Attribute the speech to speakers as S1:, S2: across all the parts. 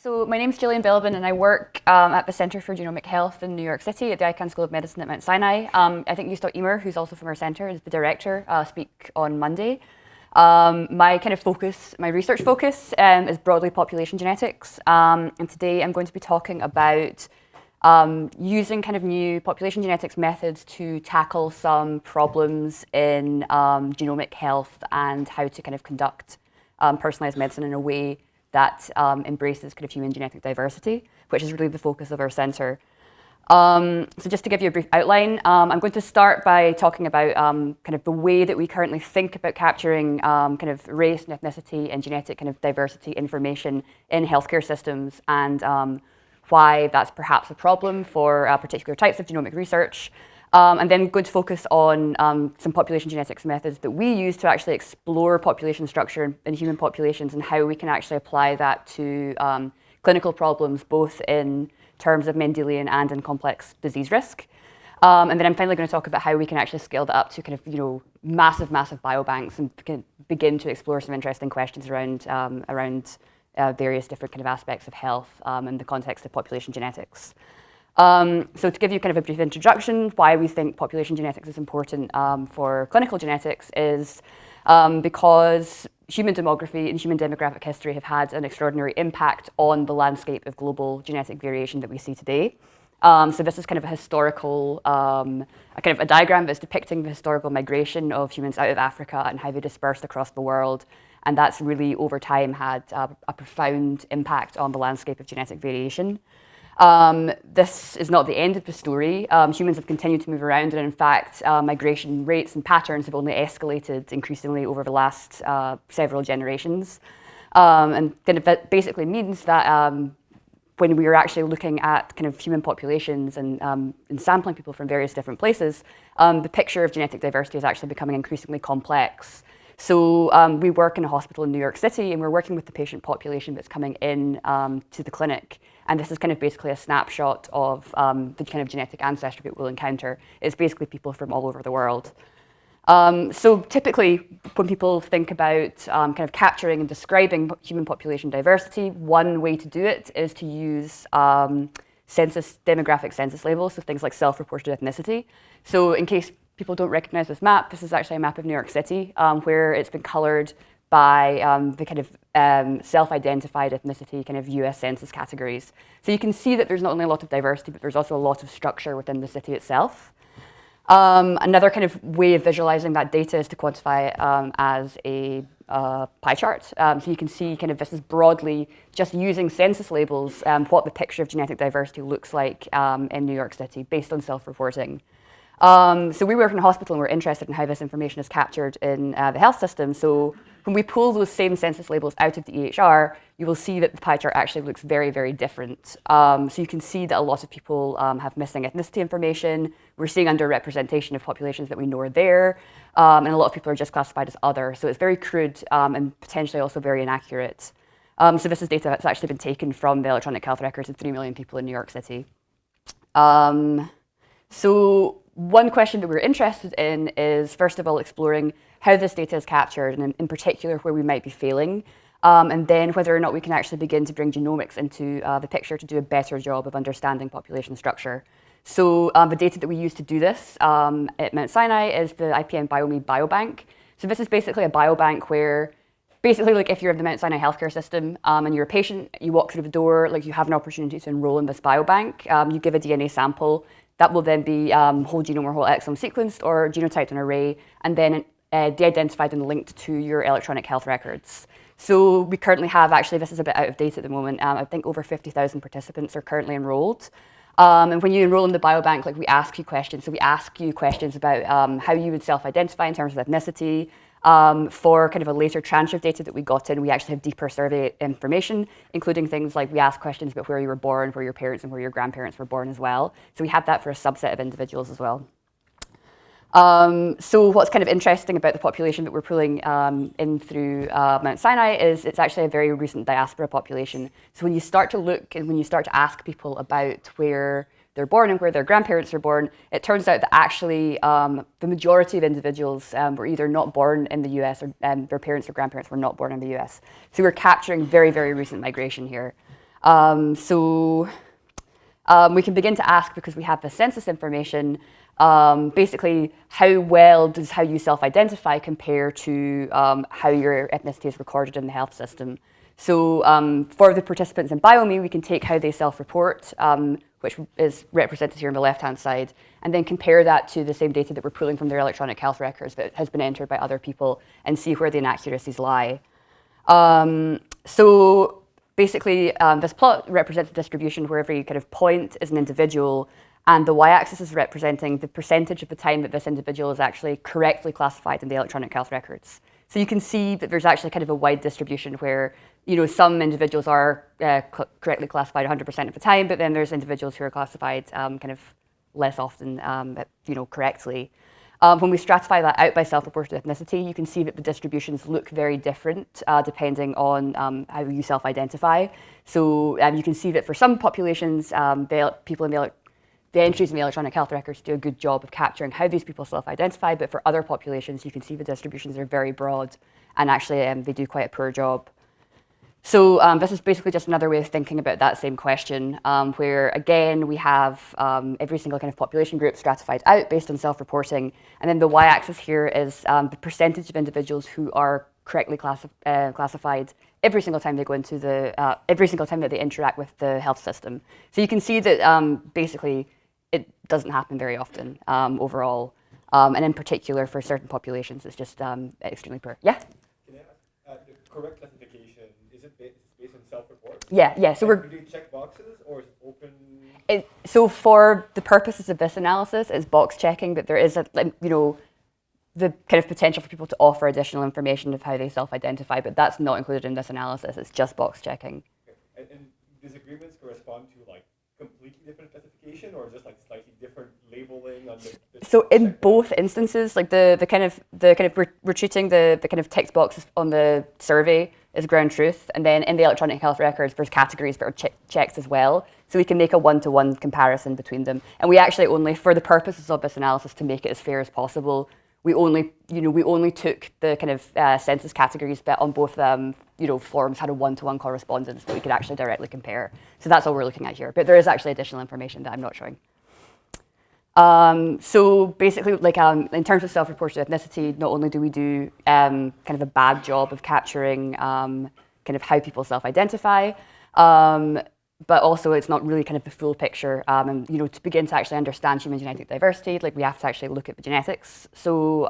S1: So my name's Gillian Belbin and I work at the Centre for Genomic Health in New York City at the Icahn School of Medicine at Mount Sinai. I think Yusuf Emer, who's also from our centre, is the director, speak on Monday. My kind of focus, my research focus is broadly population genetics. And today I'm going to be talking about using kind of new population genetics methods to tackle some problems in genomic health and how to kind of conduct personalised medicine in a way that embraces kind of human genetic diversity, which is really the focus of our centre. So just to give you a brief outline, I'm going to start by talking about kind of the way that we currently think about capturing kind of race and ethnicity and genetic kind of diversity information in healthcare systems and why that's perhaps a problem for particular types of genomic research. And then going to focus on some population genetics methods that we use to actually explore population structure in human populations and how we can actually apply that to clinical problems, both in terms of Mendelian and in complex disease risk. And then I'm finally going to talk about how we can actually scale that up to kind of, massive biobanks and begin to explore some interesting questions around various different kind of aspects of health in the context of population genetics. So to give you kind of a brief introduction, why we think population genetics is important for clinical genetics is because human demography and human demographic history have had an extraordinary impact on the landscape of global genetic variation that we see today. So this is kind of a historical, a diagram that's depicting the historical migration of humans out of Africa and how they dispersed across the world. And that's really, over time, had a profound impact on the landscape of genetic variation. This is not the end of the story. Humans have continued to move around, and in fact, migration rates and patterns have only escalated increasingly over the last several generations. And kind of that basically means that when we are actually looking at kind of human populations and sampling people from various different places, the picture of genetic diversity is actually becoming increasingly complex. So we work in a hospital in New York City, and we're working with the patient population that's coming in to the clinic. And this is kind of basically a snapshot of the kind of genetic ancestry that we'll encounter. It's basically people from all over the world. So typically, when people think about kind of capturing and describing human population diversity, one way to do it is to use demographic census labels, so things like self-reported ethnicity. So in case people don't recognize this map, this is actually a map of New York City, where it's been colored by the kind of self-identified ethnicity kind of US census categories. So you can see that there's not only a lot of diversity, but there's also a lot of structure within the city itself. Another kind of way of visualizing that data is to quantify it as a pie chart. So you can see kind of this is broadly just using census labels, what the picture of genetic diversity looks like in New York City based on self-reporting. So we work in a hospital and we're interested in how this information is captured in the health system. So when we pull those same census labels out of the EHR, you will see that the pie chart actually looks very, very different. So you can see that a lot of people have missing ethnicity information. We're seeing underrepresentation of populations that we know are there. And a lot of people are just classified as other. So it's very crude and potentially also very inaccurate. So this is data that's actually been taken from the electronic health records of 3 million people in New York City. So one question that we're interested in is, first of all, exploring how this data is captured, and in particular where we might be failing, and then whether or not we can actually begin to bring genomics into the picture to do a better job of understanding population structure. So the data that we use to do this at Mount Sinai is the IPM BioMe Biobank. So this is basically a biobank where basically, like if you're in the Mount Sinai healthcare system and you're a patient, you walk through the door, like you have an opportunity to enroll in this biobank. You give a DNA sample. That will then be whole genome or whole exome sequenced or genotyped in an array, and then de-identified and linked to your electronic health records. So we currently have, actually, this is a bit out of date at the moment, I think over 50,000 participants are currently enrolled. And when you enroll in the biobank, like we ask you questions. So we ask you questions about how you would self-identify in terms of ethnicity. For kind of a later tranche of data that we got in, we actually have deeper survey information, including things like we ask questions about where you were born, where your parents and where your grandparents were born as well. So we have that for a subset of individuals as well. So what's kind of interesting about the population that we're pulling in through Mount Sinai is it's actually a very recent diaspora population. So when you start to look and when you start to ask people about where they're born and where their grandparents were born, it turns out that actually the majority of individuals were either not born in the US or their parents or grandparents were not born in the US. So we're capturing very, very recent migration here. We can begin to ask, because we have the census information, basically how well does how you self-identify compare to how your ethnicity is recorded in the health system. So for the participants in BioMe, we can take how they self-report, which is represented here on the left-hand side, and then compare that to the same data that we're pulling from their electronic health records that has been entered by other people and see where the inaccuracies lie. So basically, this plot represents a distribution where every kind of point is an individual, and the y-axis is representing the percentage of the time that this individual is actually correctly classified in the electronic health records. So you can see that there's actually kind of a wide distribution where, you know, some individuals are correctly classified 100% of the time, but then there's individuals who are classified kind of less often, you know, correctly. When we stratify that out by self-reported ethnicity, you can see that the distributions look very different depending on how you self-identify. So you can see that for some populations, people in the entries in the electronic health records do a good job of capturing how these people self-identify, but for other populations, you can see the distributions are very broad, and actually they do quite a poor job. So this is basically just another way of thinking about that same question, where again we have every single kind of population group stratified out based on self-reporting, and then the y-axis here is the percentage of individuals who are correctly classified every single time they go into every single time that they interact with the health system. So you can see that basically it doesn't happen very often overall, and in particular for certain populations, it's just extremely poor. Yeah.
S2: Can I ask, the correct classification, is it based on self-report?
S1: Yeah. So
S2: do you check boxes or is it open?
S1: So for the purposes of this analysis, it's box checking, but there is the kind of potential for people to offer additional information of how they self-identify, but that's not included in this analysis. It's just box checking.
S2: Okay. And disagreements correspond to like completely different classification or just like slightly different labeling on the
S1: So in both instances, like the kind of we're treating the kind of text boxes on the survey as ground truth, and then in the electronic health records there's categories that are checked as well, so we can make a one-to-one comparison between them. And we actually only, for the purposes of this analysis, to make it as fair as possible, we only took the kind of census categories that on both forms had a one-to-one correspondence that we could actually directly compare. So that's all we're looking at here. But there is actually additional information that I'm not showing. So basically, like in terms of self-reported ethnicity, not only do we do kind of a bad job of capturing kind of how people self-identify, but also it's not really kind of the full picture. And to begin to actually understand human genetic diversity, like we have to actually look at the genetics. So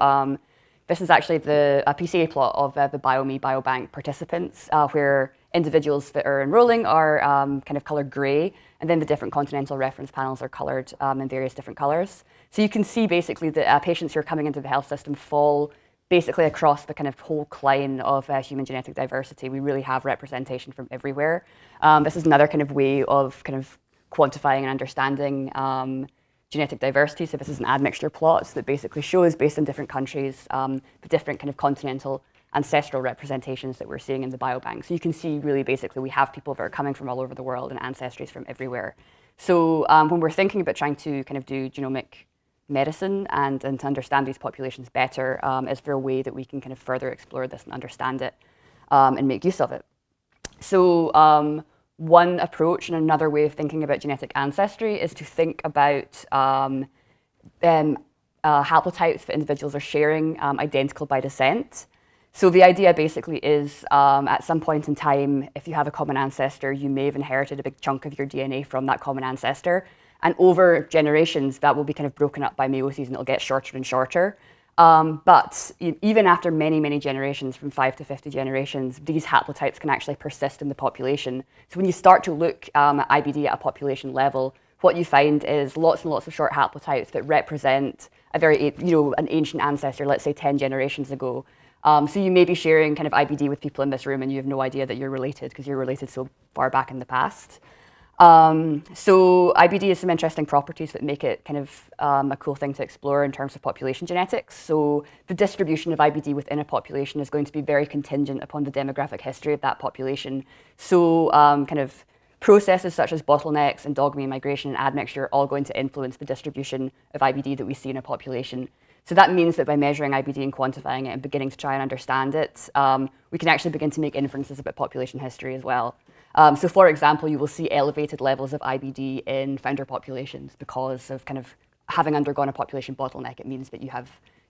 S1: this is actually a PCA plot of the BioMe Biobank participants, where individuals that are enrolling are kind of colored gray, and then the different continental reference panels are colored in various different colors. So you can see basically that patients who are coming into the health system fall basically across the kind of whole line of human genetic diversity. We really have representation from everywhere. This is another kind of way of kind of quantifying and understanding genetic diversity. So this is an admixture plot that basically shows, based on different countries, the different kind of continental ancestral representations that we're seeing in the biobank. So you can see really basically we have people that are coming from all over the world and ancestries from everywhere. So when we're thinking about trying to kind of do genomic medicine and to understand these populations better, is there a way that we can kind of further explore this and understand it and make use of it? So one approach and another way of thinking about genetic ancestry is to think about haplotypes that individuals are sharing identical by descent. So the idea basically is at some point in time, if you have a common ancestor, you may have inherited a big chunk of your DNA from that common ancestor. And over generations, that will be kind of broken up by meiosis and it'll get shorter and shorter. But even after many, many generations, from 5 to 50 generations, these haplotypes can actually persist in the population. So when you start to look at IBD at a population level, what you find is lots and lots of short haplotypes that represent a very, an ancient ancestor, let's say 10 generations ago. So you may be sharing kind of IBD with people in this room and you have no idea that you're related because you're related so far back in the past. So IBD has some interesting properties that make it kind of a cool thing to explore in terms of population genetics. So the distribution of IBD within a population is going to be very contingent upon the demographic history of that population. So kind of processes such as bottlenecks, endogamy, migration, and admixture are all going to influence the distribution of IBD that we see in a population. So that means that by measuring IBD and quantifying it and beginning to try and understand it, we can actually begin to make inferences about population history as well. So for example, you will see elevated levels of IBD in founder populations because of kind of having undergone a population bottleneck. It means that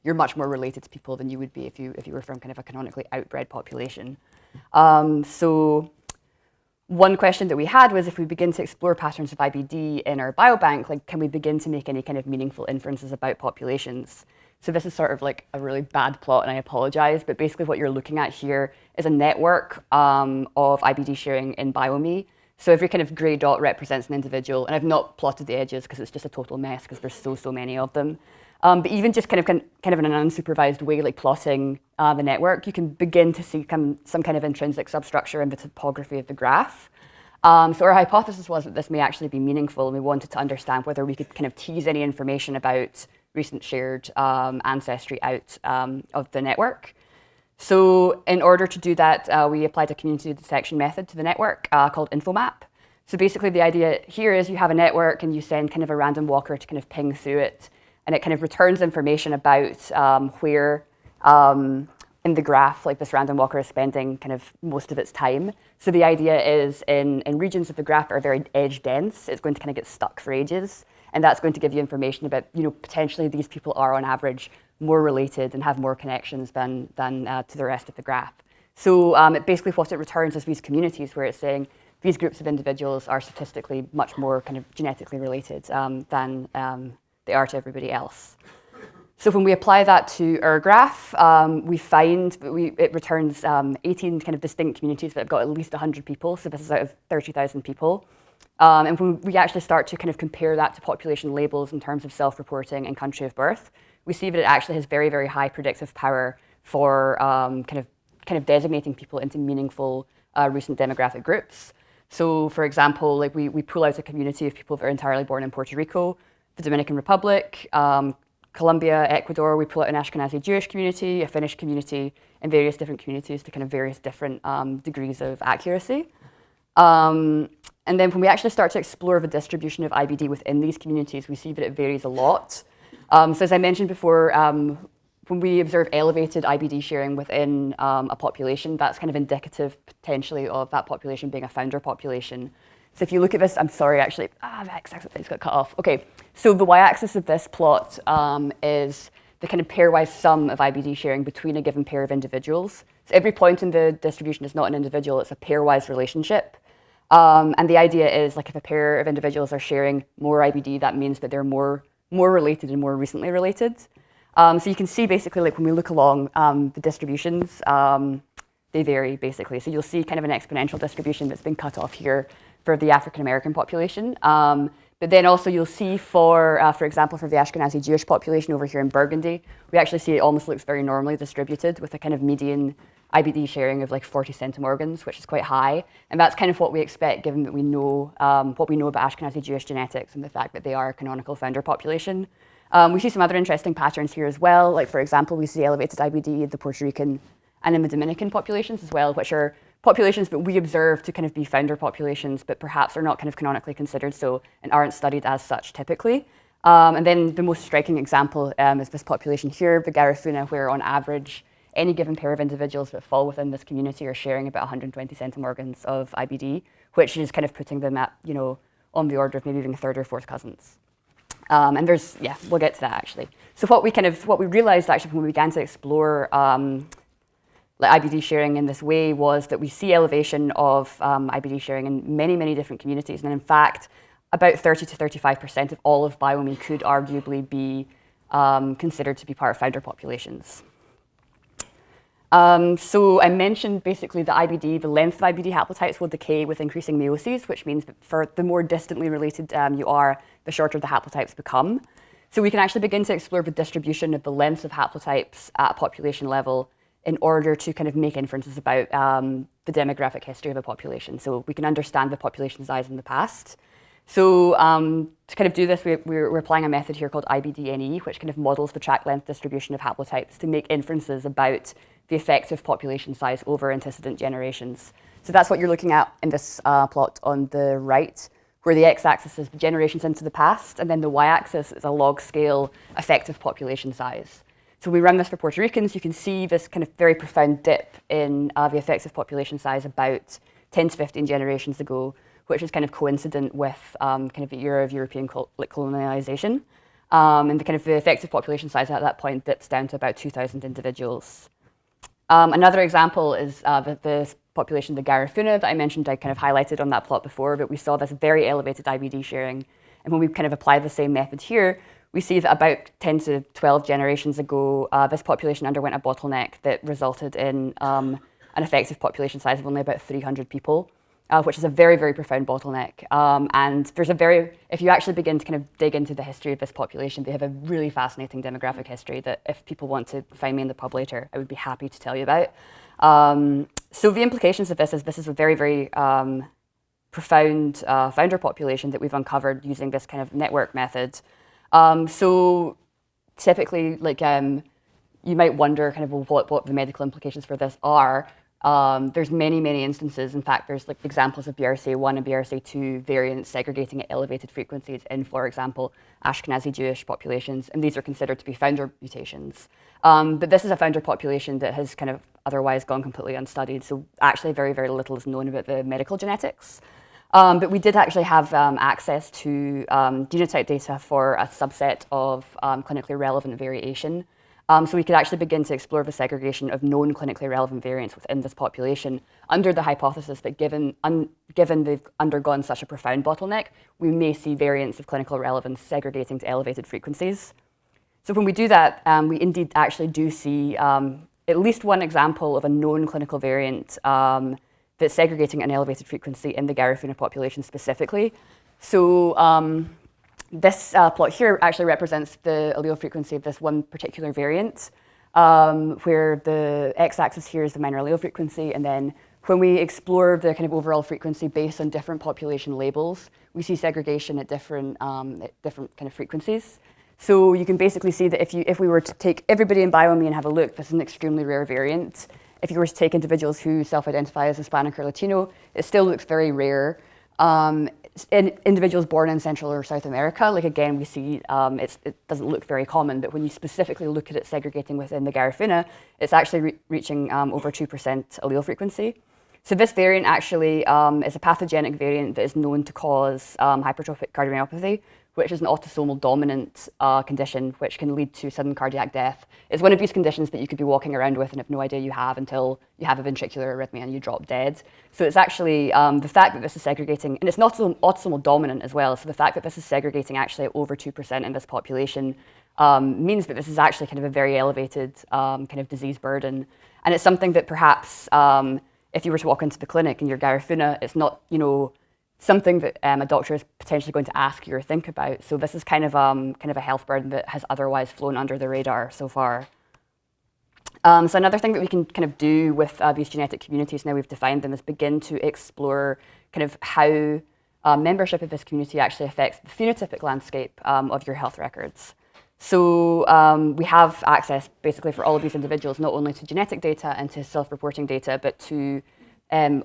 S1: you're much more related to people than you would be if you were from kind of a canonically outbred population. So one question that we had was, if we begin to explore patterns of IBD in our biobank, like, can we begin to make any kind of meaningful inferences about populations? So this is sort of like a really bad plot, and I apologize, but basically what you're looking at here is a network of IBD sharing in BioMe. So every kind of grey dot represents an individual, and I've not plotted the edges because it's just a total mess because there's so many of them. But even just kind of in an unsupervised way, like plotting the network, you can begin to see some kind of intrinsic substructure in the topography of the graph. So our hypothesis was that this may actually be meaningful, and we wanted to understand whether we could kind of tease any information about recent shared ancestry out of the network. So in order to do that, we applied a community detection method to the network called InfoMap. So basically the idea here is you have a network and you send kind of a random walker to kind of ping through it, and it kind of returns information about where in the graph, like, this random walker is spending kind of most of its time. So the idea is in regions of the graph that are very edge dense, it's going to kind of get stuck for ages. And that's going to give you information about, potentially these people are on average more related and have more connections than to the rest of the graph. So basically what it returns is these communities where it's saying these groups of individuals are statistically much more kind of genetically related than they are to everybody else. So when we apply that to our graph, we find that it returns 18 kind of distinct communities that have got at least 100 people. So this is out of 30,000 people. And when we actually start to kind of compare that to population labels in terms of self-reporting and country of birth, we see that it actually has very, very high predictive power for kind of designating people into meaningful recent demographic groups. So for example, like, we pull out a community of people that are entirely born in Puerto Rico, the Dominican Republic, Colombia, Ecuador. We pull out an Ashkenazi Jewish community, a Finnish community, and various different communities to kind of various different degrees of accuracy. And then when we actually start to explore the distribution of IBD within these communities, we see that it varies a lot. So as I mentioned before, when we observe elevated IBD sharing within a population, that's kind of indicative potentially of that population being a founder population. So if you look at this, I'm sorry, actually, the x-axis got cut off. Okay, so the y-axis of this plot is the kind of pairwise sum of IBD sharing between a given pair of individuals. So every point in the distribution is not an individual, it's a pairwise relationship. And the idea is, like, if a pair of individuals are sharing more IBD, that means that they're more related and more recently related. So you can see basically, like, when we look along the distributions, they vary basically. So you'll see kind of an exponential distribution that's been cut off here for the African American population. But then also you'll see for example, for the Ashkenazi Jewish population over here in Burgundy, we actually see it almost looks very normally distributed with a kind of median IBD sharing of like 40 centimorgans, which is quite high. And that's kind of what we expect, given that we know what we know about Ashkenazi Jewish genetics and the fact that they are a canonical founder population. We see some other interesting patterns here as well. Like, for example, we see elevated IBD in the Puerto Rican and in the Dominican populations as well, which are populations that we observe to kind of be founder populations, but perhaps are not kind of canonically considered so and aren't studied as such typically. And then the most striking example is this population here, the Garifuna, where on average, any given pair of individuals that fall within this community are sharing about 120 centimorgans of IBD, which is kind of putting them at, on the order of maybe being third or fourth cousins. And we'll get to that actually. So what we realized actually when we began to explore IBD sharing in this way was that we see elevation of IBD sharing in many, many different communities. And in fact, about 30 to 35% of all of BioMe could arguably be considered to be part of founder populations. So I mentioned basically the IBD, the length of IBD haplotypes will decay with increasing meiosis, which means that for the more distantly related you are, the shorter the haplotypes become. So we can actually begin to explore the distribution of the lengths of haplotypes at a population level in order to kind of make inferences about the demographic history of a population. So we can understand the population size in the past. So to kind of do this, we're applying a method here called IBDNE, which kind of models the tract length distribution of haplotypes to make inferences about the effective population size over antecedent generations. So that's what you're looking at in this plot on the right, where the x-axis is the generations into the past, and then the y-axis is a log scale effective population size. So we run this for Puerto Ricans, you can see this kind of very profound dip in the effective population size about 10 to 15 generations ago, which is kind of coincident with kind of the era of European colonialization. And the effective population size at that point dips down to about 2,000 individuals. Another example is the population of the Garifuna that I mentioned. I kind of highlighted on that plot before, but we saw this very elevated IBD sharing. And when we kind of apply the same method here, we see that about 10 to 12 generations ago, this population underwent a bottleneck that resulted in an effective population size of only about 300 people, which is a very, very profound bottleneck. And there's if you actually begin to kind of dig into the history of this population, they have a really fascinating demographic history that if people want to find me in the pub later, I would be happy to tell you about. So the implications of this is a very, very profound founder population that we've uncovered using this kind of network method. So typically, you might wonder kind of what the medical implications for this are. There's many instances. In fact, there's examples of BRCA1 and BRCA2 variants segregating at elevated frequencies in, for example, Ashkenazi Jewish populations, and these are considered to be founder mutations. But this is a founder population that has kind of otherwise gone completely unstudied, so actually very, very little is known about the medical genetics. But we did actually have access to genotype data for a subset of clinically relevant variation. So we could actually begin to explore the segregation of known clinically relevant variants within this population under the hypothesis that given they've undergone such a profound bottleneck, we may see variants of clinical relevance segregating to elevated frequencies. So when we do that, we indeed actually do see at least one example of a known clinical variant that's segregating at an elevated frequency in the Garifuna population specifically. So this plot here actually represents the allele frequency of this one particular variant, where the x-axis here is the minor allele frequency, and then when we explore the kind of overall frequency based on different population labels, we see segregation at different kind of frequencies. So you can basically see that if we were to take everybody in BioMe and have a look, this is an extremely rare variant. If you were to take individuals who self-identify as Hispanic or Latino, it still looks very rare. In individuals born in Central or South America, again, we see it doesn't look very common, but when you specifically look at it segregating within the Garifuna, it's actually reaching over 2% allele frequency. So this variant actually is a pathogenic variant that is known to cause hypertrophic cardiomyopathy, which is an autosomal dominant condition which can lead to sudden cardiac death. It's one of these conditions that you could be walking around with and have no idea you have until you have a ventricular arrhythmia and you drop dead. So it's actually the fact that this is segregating, and it's not autosomal dominant as well, so the fact that this is segregating actually at over 2% in this population means that this is actually kind of a very elevated kind of disease burden. And it's something that perhaps if you were to walk into the clinic and you're Garifuna, it's not, something that a doctor is potentially going to ask you or think about. So this is kind of a health burden that has otherwise flown under the radar so far. So another thing that we can kind of do with these genetic communities, now we've defined them, is begin to explore kind of how membership of this community actually affects the phenotypic landscape of your health records. So we have access basically for all of these individuals, not only to genetic data and to self-reporting data, but to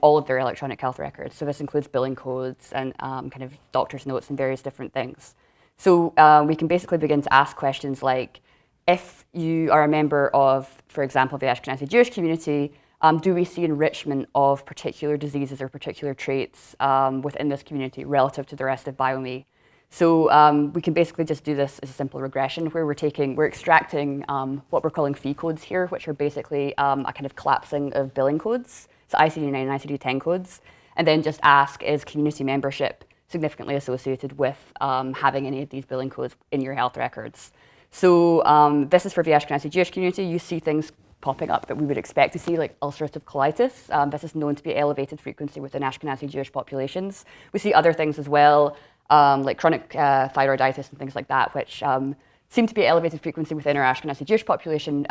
S1: all of their electronic health records. So this includes billing codes and kind of doctor's notes and various different things. So we can basically begin to ask questions like, if you are a member of, for example, the Ashkenazi Jewish community, do we see enrichment of particular diseases or particular traits within this community relative to the rest of BioMe? So we can basically just do this as a simple regression where we're extracting what we're calling phi codes here, which are basically a kind of collapsing of billing codes. So ICD-9 and ICD-10 codes, and then just ask, is community membership significantly associated with having any of these billing codes in your health records? So this is for the Ashkenazi Jewish community. You see things popping up that we would expect to see, like ulcerative colitis. This is known to be elevated frequency within Ashkenazi Jewish populations. We see other things as well, like chronic thyroiditis and things like that, which seem to be elevated frequency within our Ashkenazi Jewish population.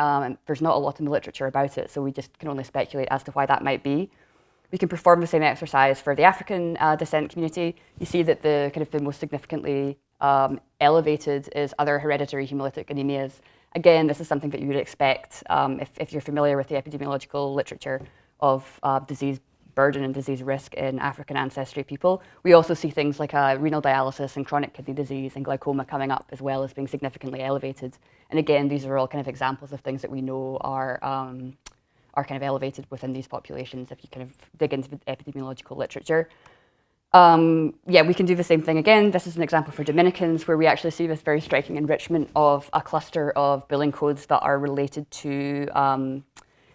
S1: There's not a lot in the literature about it, so we just can only speculate as to why that might be. We can perform the same exercise for the African descent community. You see that the most significantly elevated is other hereditary hemolytic anemias. Again, this is something that you would expect if you're familiar with the epidemiological literature of disease burden and disease risk in African ancestry people. We also see things like renal dialysis and chronic kidney disease and glaucoma coming up as well as being significantly elevated. And again, these are all kind of examples of things that we know are are kind of elevated within these populations if you kind of dig into the epidemiological literature. Yeah, we can do the same thing again. This is an example for Dominicans where we actually see this very striking enrichment of a cluster of billing codes that are related to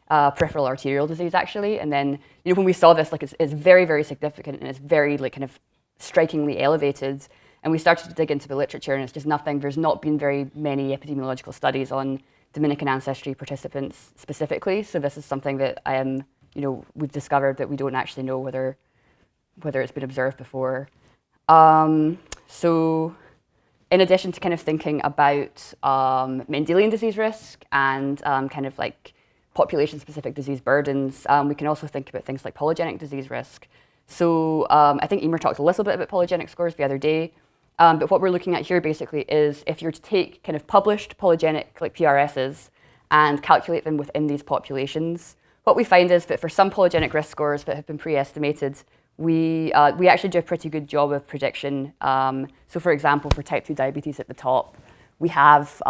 S1: peripheral arterial disease, actually. And then, you know, when we saw this, like it's very, very significant and it's very like kind of strikingly elevated. And we started to dig into the literature and it's just nothing. There's not been very many epidemiological studies on Dominican ancestry participants specifically. So this is something that you know, we've discovered that we don't actually know whether it's been observed before. So in addition to kind of thinking about Mendelian disease risk and kind of like population-specific disease burdens, we can also think about things like polygenic disease risk. So I think Emer talked a little bit about polygenic scores the other day, but what we're looking at here basically is if you're to take kind of published polygenic like PRSs and calculate them within these populations, what we find is that for some polygenic risk scores that have been pre-estimated, we actually do a pretty good job of prediction. So for example, for type 2 diabetes at the top, we have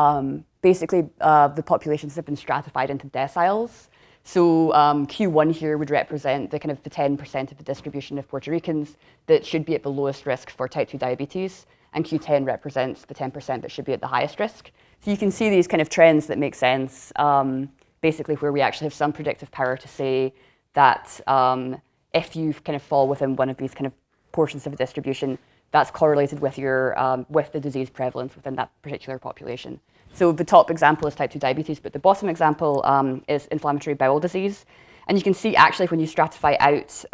S1: basically the populations have been stratified into deciles. So Q1 here would represent the kind of the 10% of the distribution of Puerto Ricans that should be at the lowest risk for type 2 diabetes, and Q10 represents the 10% that should be at the highest risk. So you can see these kind of trends that make sense, basically where we actually have some predictive power to say that if you kind of fall within one of these kind of portions of the distribution, that's correlated with your with the disease prevalence within that particular population. So the top example is type 2 diabetes, but the bottom example is inflammatory bowel disease. And you can see actually when you stratify out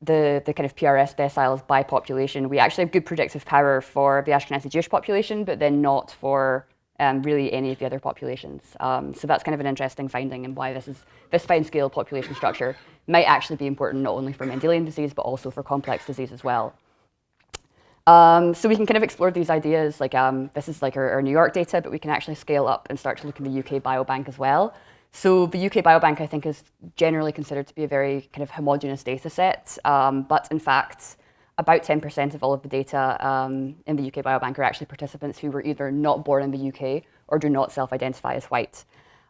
S1: the kind of PRS deciles by population, we actually have good predictive power for the Ashkenazi Jewish population, but then not for really any of the other populations. So that's kind of an interesting finding and why this fine scale population structure might actually be important not only for Mendelian disease, but also for complex disease as well. So we can kind of explore these ideas, like this is like our New York data, but we can actually scale up and start to look in the UK Biobank as well. So the UK Biobank, I think, is generally considered to be a very kind of homogeneous data set, but in fact, about 10% of all of the data in the UK Biobank are actually participants who were either not born in the UK or do not self-identify as white.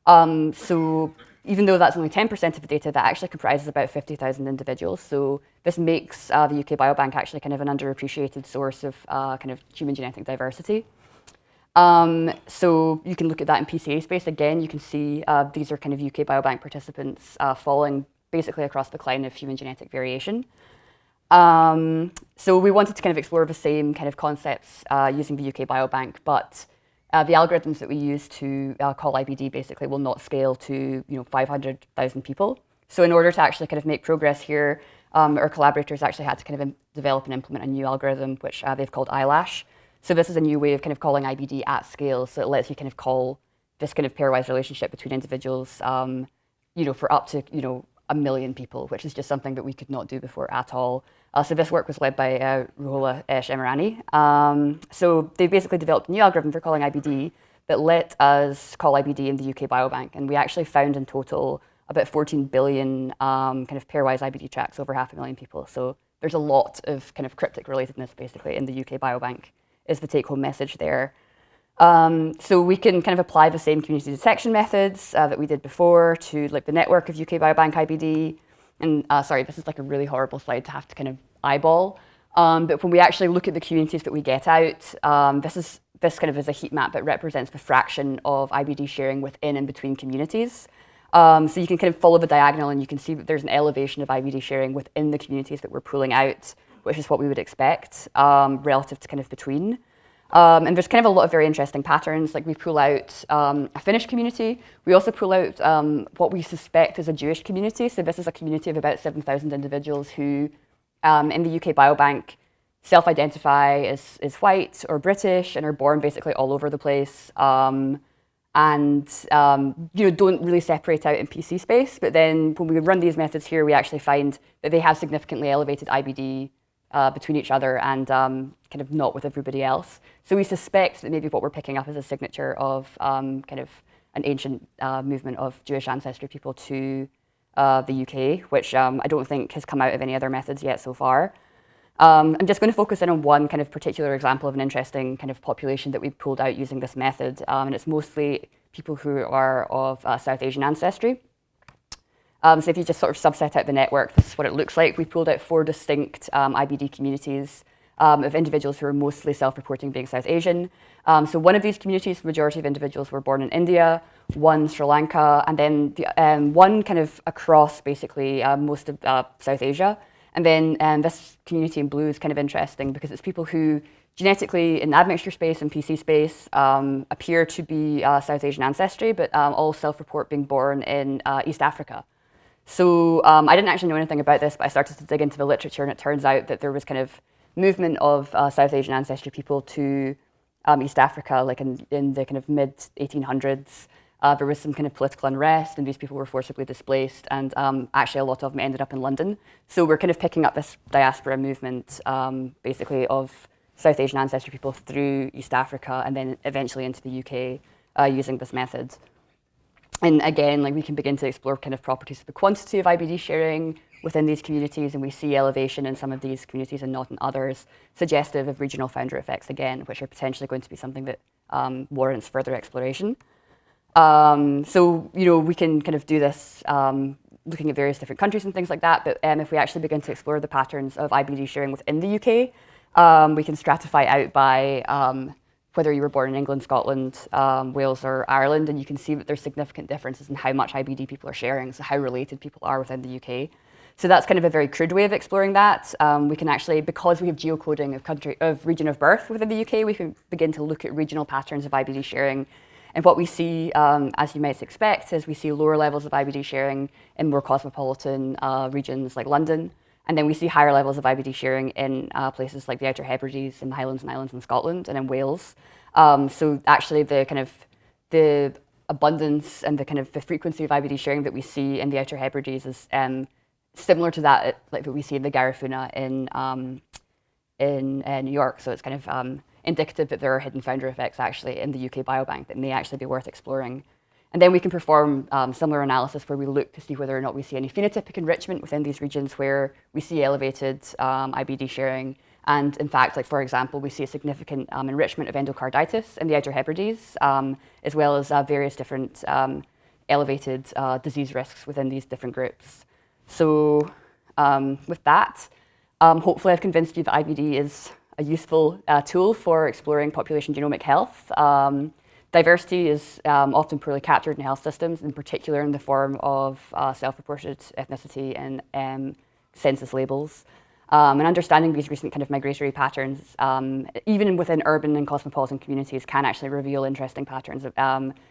S1: So even though that's only 10% of the data, that actually comprises about 50,000 individuals. So this makes the UK Biobank actually kind of an underappreciated source of kind of human genetic diversity. So you can look at that in PCA space. Again, you can see these are kind of UK Biobank participants falling basically across the line of human genetic variation. So we wanted to kind of explore the same kind of concepts using the UK Biobank, but the algorithms that we use to call IBD basically will not scale to 500,000 people. So in order to actually kind of make progress here, our collaborators actually had to kind of develop and implement a new algorithm, which they've called i-LASH. So this is a new way of kind of calling IBD at scale. So it lets you kind of call this kind of pairwise relationship between individuals, for up to 1 million people, which is just something that we could not do before at all. So this work was led by Ruhollah Shemirani. So they basically developed a new algorithm for calling IBD that let us call IBD in the UK Biobank. And we actually found in total about 14 billion kind of pairwise IBD tracts over 500,000 people. So there's a lot of kind of cryptic relatedness basically in the UK Biobank is the take-home message there. So we can kind of apply the same community detection methods that we did before to like the network of UK Biobank IBD. And sorry, this is like a really horrible slide to have to kind of eyeball. But when we actually look at the communities that we get out, this kind of is a heat map that represents the fraction of IBD sharing within and between communities. So you can kind of follow the diagonal and you can see that there's an elevation of IBD sharing within the communities that we're pulling out, which is what we would expect relative to kind of between. And there's kind of a lot of very interesting patterns. Like we pull out a Finnish community. We also pull out what we suspect is a Jewish community. So this is a community of about 7,000 individuals who, in the UK Biobank, self-identify as white or British and are born basically all over the place. And don't really separate out in PC space. But then when we run these methods here, we actually find that they have significantly elevated IBD between each other and kind of not with everybody else. So we suspect that maybe what we're picking up is a signature of kind of an ancient movement of Jewish ancestry people to the UK, which I don't think has come out of any other methods yet so far. I'm just going to focus in on one kind of particular example of an interesting kind of population that we pulled out using this method, and it's mostly people who are of South Asian ancestry. So if you just sort of subset out the network, this is what it looks like. We pulled out 4 distinct IBD communities of individuals who are mostly self-reporting being South Asian. So one of these communities, the majority of individuals were born in India, one Sri Lanka, and then one kind of across basically most of South Asia. And then this community in blue is kind of interesting because it's people who genetically in admixture space and PC space appear to be South Asian ancestry, but all self-report being born in East Africa. So I didn't actually know anything about this, but I started to dig into the literature, and it turns out that there was kind of movement of South Asian ancestry people to East Africa, like in the kind of mid-1800s. There was some kind of political unrest, and these people were forcibly displaced, and actually a lot of them ended up in London. So we're kind of picking up this diaspora movement, basically, of South Asian ancestry people through East Africa, and then eventually into the UK using this method. And again, like we can begin to explore kind of properties of the quantity of IBD sharing within these communities, and we see elevation in some of these communities and not in others, suggestive of regional founder effects again, which are potentially going to be something that warrants further exploration. So, you know, we can kind of do this looking at various different countries and things like that, but if we actually begin to explore the patterns of IBD sharing within the UK, we can stratify out by whether you were born in England, Scotland, Wales, or Ireland, and you can see that there's significant differences in how much IBD people are sharing, so how related people are within the UK. So that's kind of a very crude way of exploring that. We can actually, because we have geocoding of region of birth within the UK, we can begin to look at regional patterns of IBD sharing. And what we see, as you might expect, is we see lower levels of IBD sharing in more cosmopolitan regions like London. And then we see higher levels of IBD sharing in places like the Outer Hebrides, in the Highlands and Islands in Scotland, and in Wales. So actually the abundance and the kind of the frequency of IBD sharing that we see in the Outer Hebrides is similar to that like that we see in the Garifuna in New York. So it's kind of indicative that there are hidden founder effects actually in the UK Biobank that may actually be worth exploring. And then we can perform similar analysis where we look to see whether or not we see any phenotypic enrichment within these regions where we see elevated IBD sharing. And in fact, like for example, we see a significant enrichment of endocarditis in the Outer Hebrides, as well as various different elevated disease risks within these different groups. So with that, hopefully I've convinced you that IBD is a useful tool for exploring population genomic health. Diversity is often poorly captured in health systems, in particular in the form of self-reported ethnicity and census labels. And understanding these recent kind of migratory patterns, even within urban and cosmopolitan communities, can actually reveal interesting patterns that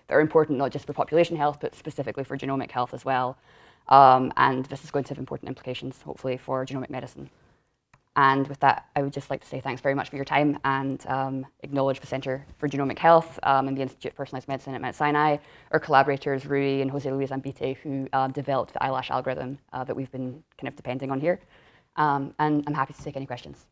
S1: are important not just for population health, but specifically for genomic health as well. And this is going to have important implications, hopefully, for genomic medicine. And with that, I would just like to say thanks very much for your time and acknowledge the Centre for Genomic Health and the Institute of Personalised Medicine at Mount Sinai, our collaborators, Rui and Jose Luis Ambite, who developed the i-LASH algorithm that we've been kind of depending on here. And I'm happy to take any questions.